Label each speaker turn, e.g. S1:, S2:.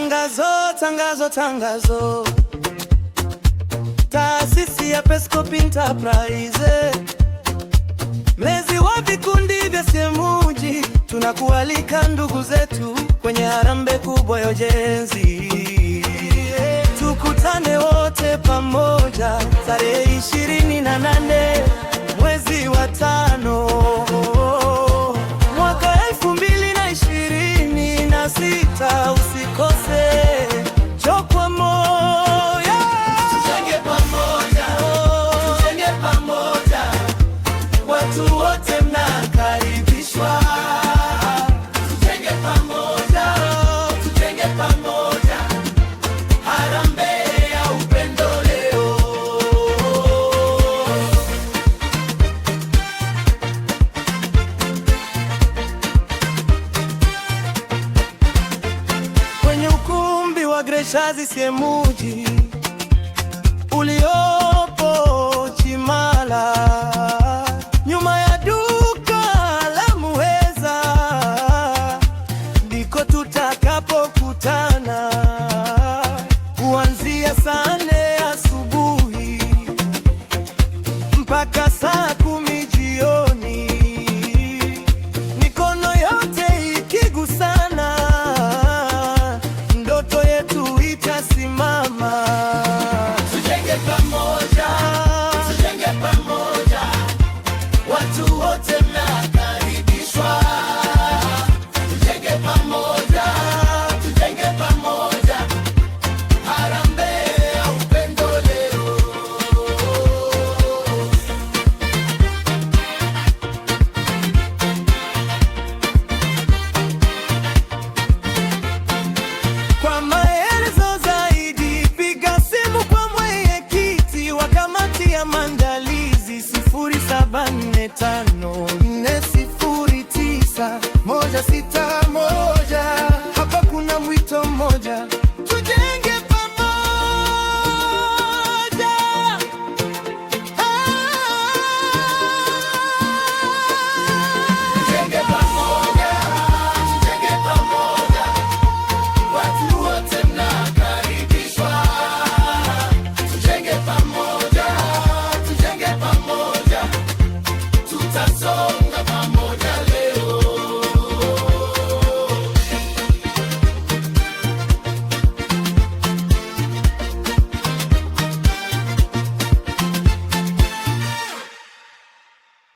S1: Tangazo, tangazo, tangazo. Taasisi ya Pescope Enterprise, mlezi wa vikundi vya Semuji, tunakualika ndugu zetu kwenye harambee kubwa ya ujenzi. Tukutane wote pamoja tarehe 28 mwezi wa 5 mwaka 2026. Usikose, njoo kwa moyo, tujenge pamoja, tujenge pamoja. Watu wote mnakaribishwa, tujenge pamoja, tujenge pamoja. Harambee ya upendo leo. Kwenye ukumbi wa Greshazi Semuji uliopo Chimala, nyuma ya duka la Muheza, ndiko tutakapokutana kuanzia saa 4 asubuhi mpaka saa 10 jioni, mikono yote ikigusana, ndoto yetu itasimama. Tujenge pamoja, tujenge pamoja. Watu wote mnakaribishwa, tujenge pamoja, tujenge pamoja. Harambee ya upendo leo. Kwa maelezo zaidi piga simu kwa mwenyekiti wa kamati ya maandalizi 0745 409 16